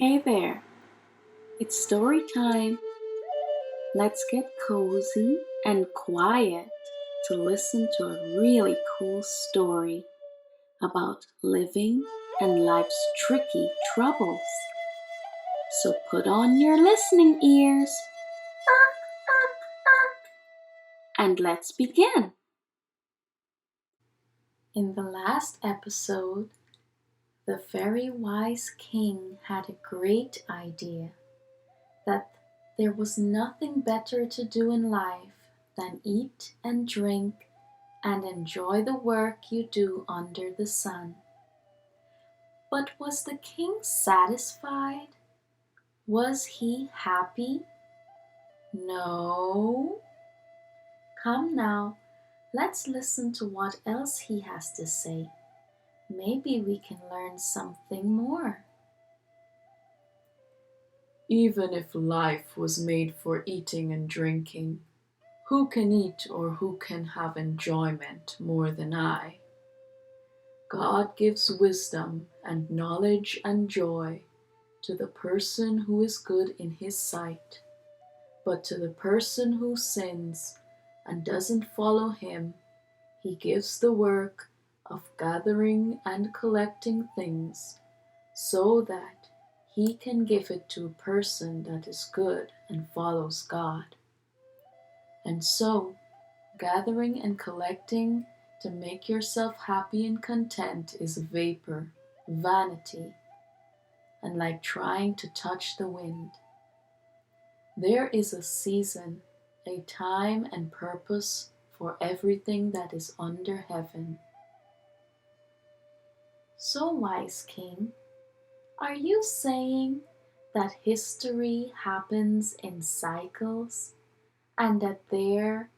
Hey there, it's story time. Let's get cozy and quiet to listen to a really cool story about living and life's tricky troubles. So put on your listening ears and let's begin. In the last episode, the very wise king had a great idea that there was nothing better to do in life than eat and drink and enjoy the work you do under the sun. But was the king satisfied? Was he happy? No. Come now, let's listen to what else he has to say. Maybe we can learn something more. Even if life was made for eating and drinking, who can eat or who can have enjoyment more than I? God gives wisdom and knowledge and joy to the person who is good in his sight, but to the person who sins and doesn't follow him, he gives the work of gathering and collecting things so that he can give it to a person that is good and follows God. And so, gathering and collecting to make yourself happy and content is vapor, vanity, and like trying to touch the wind. There is a season, a time and purpose for everything that is under heaven. So, wise king, are you saying that history happens in cycles and that there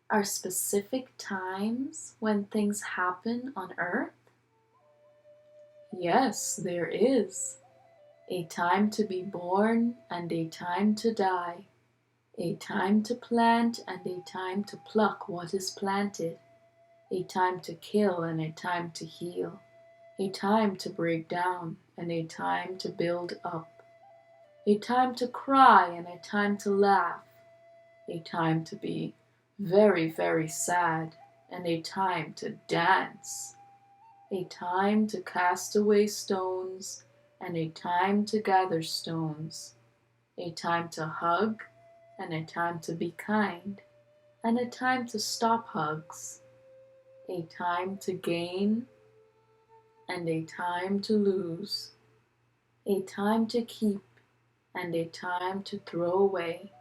are specific times when things happen on earth? Yes, there is. A time to be born and a time to die. A time to plant and a time to pluck what is planted. A time to kill and a time to heal. A time to break down and a time to build up. A time to cry and a time to laugh. A time to be very, very sad and a time to dance. A time to cast away stones and a time to gather stones. A time to hug and a time to be kind and a time to stop hugs. A time to gain and a time to lose. A time to keep and a time to throw away.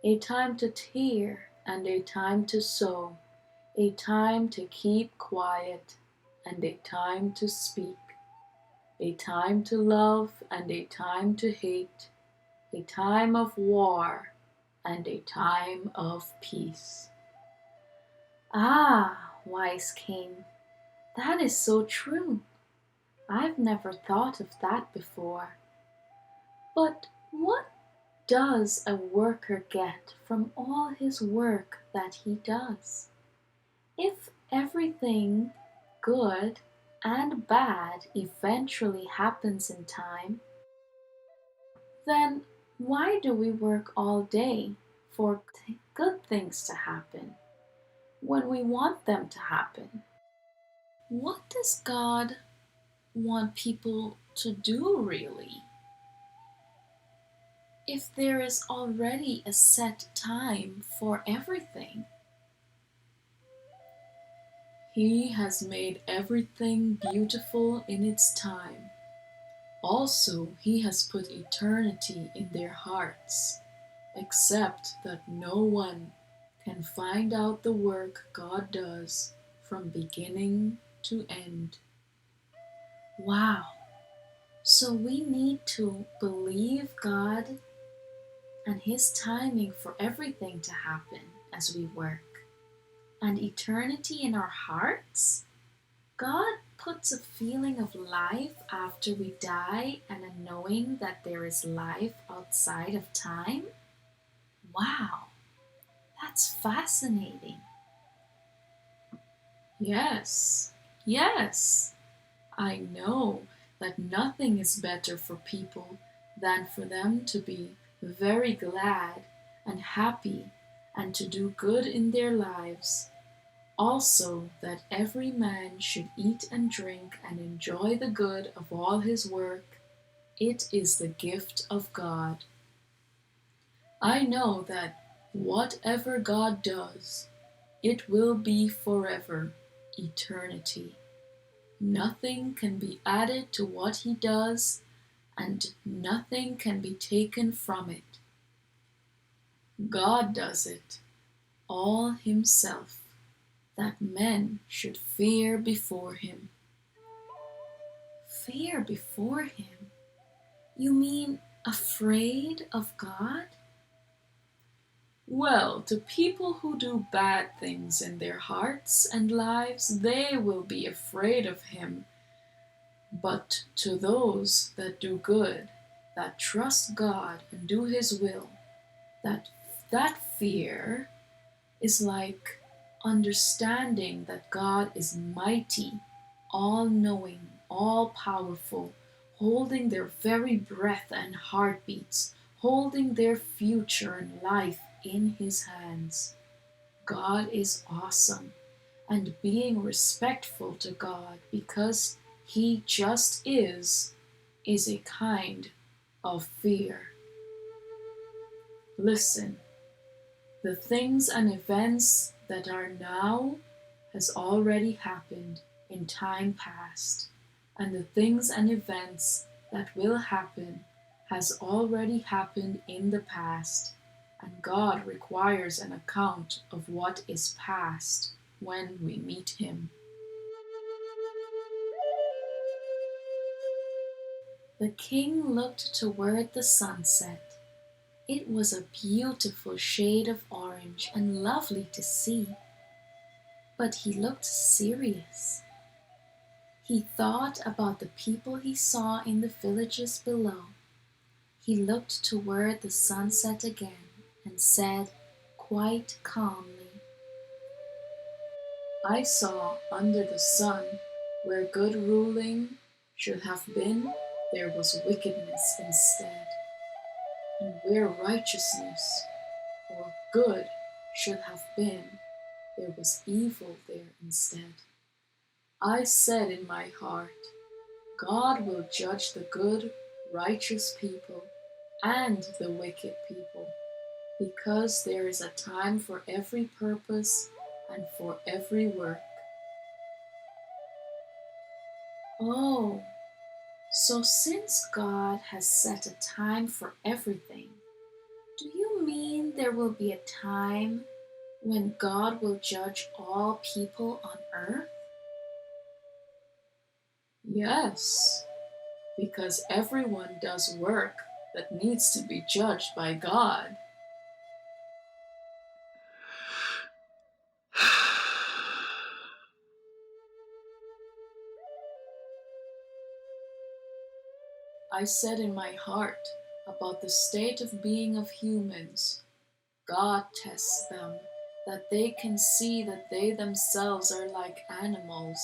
A time to tear and a time to sow. A time to keep quiet and a time to speak. A time to love and a time to hate. A time of war and a time of peace. Ah, wise king, that is so true. I've never thought of that before. But what does a worker get from all his work that he does? If everything good and bad eventually happens in time, then why do we work all day for good things to happen when we want them to happen? What does God want people to do really? If there is already a set time for everything. He has made everything beautiful in its time. Also, he has put eternity in their hearts, except that no one can find out the work God does from beginning to end. Wow. So we need to believe God and His timing for everything to happen as we work. And eternity in our hearts? God puts a feeling of life after we die and a knowing that there is life outside of time? Wow, that's fascinating. Yes, yes, I know that nothing is better for people than for them to be very glad and happy and to do good in their lives. Also, that every man should eat and drink and enjoy the good of all his work. It is the gift of God. I know that whatever God does, it will be forever, eternity. Nothing can be added to what he does, and nothing can be taken from it. God does it all himself, that men should fear before him. Fear before him? You mean afraid of God? Well, to people who do bad things in their hearts and lives, they will be afraid of him. But to those that do good, that trust God and do his will, that fear is like understanding that God is mighty, all-knowing, all-powerful, holding their very breath and heartbeats, holding their future and life in his hands. God is awesome, and being respectful to God because he just is a kind of fear. Listen, the things and events that are now has already happened in time past, and the things and events that will happen has already happened in the past, and God requires an account of what is past when we meet him. The king looked toward the sunset. It was a beautiful shade of orange and lovely to see. But he looked serious. He thought about the people he saw in the villages below. He looked toward the sunset again and said quite calmly, I saw under the sun where good ruling should have been, there was wickedness instead, and where righteousness or good should have been, there was evil there instead. I said in my heart, God will judge the good, righteous people and the wicked people, because there is a time for every purpose and for every work. Oh, so since God has set a time for everything, do you mean there will be a time when God will judge all people on earth? Yes, because everyone does work that needs to be judged by God. I said in my heart about the state of being of humans. God tests them, that they can see that they themselves are like animals,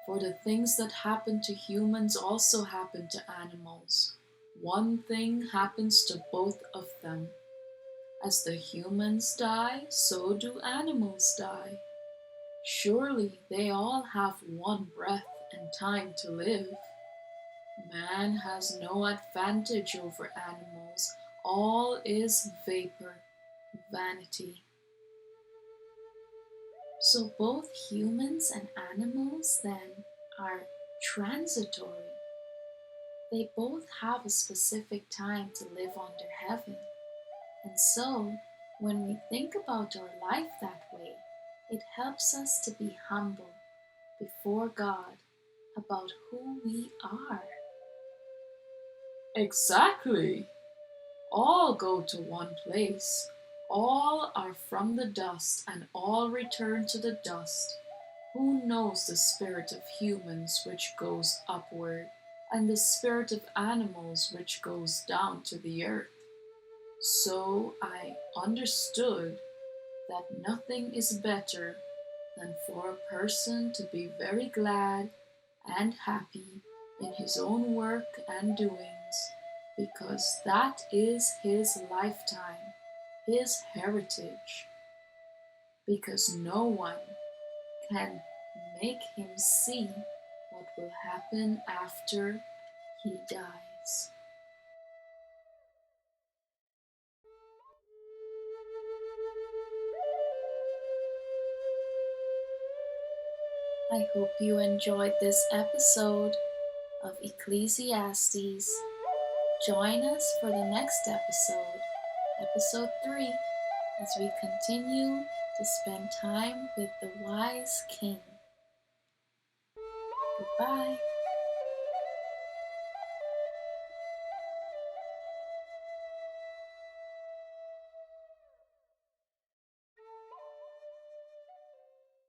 for the things that happen to humans also happen to animals. One thing happens to both of them. As the humans die, so do animals die. Surely they all have one breath and time to live. Man has no advantage over animals. All is vapor, vanity. So both humans and animals then are transitory. They both have a specific time to live under heaven. And so, when we think about our life that way, it helps us to be humble before God about who we are. Exactly. All go to one place. All are from the dust, and all return to the dust. Who knows the spirit of humans which goes upward, and the spirit of animals which goes down to the earth? So I understood that nothing is better than for a person to be very glad and happy in his own work and doings, because that is his lifetime, his heritage, because no one can make him see what will happen after he dies. I hope you enjoyed this episode of Ecclesiastes. Join us for the next episode, episode 3, as we continue to spend time with the wise king. Goodbye.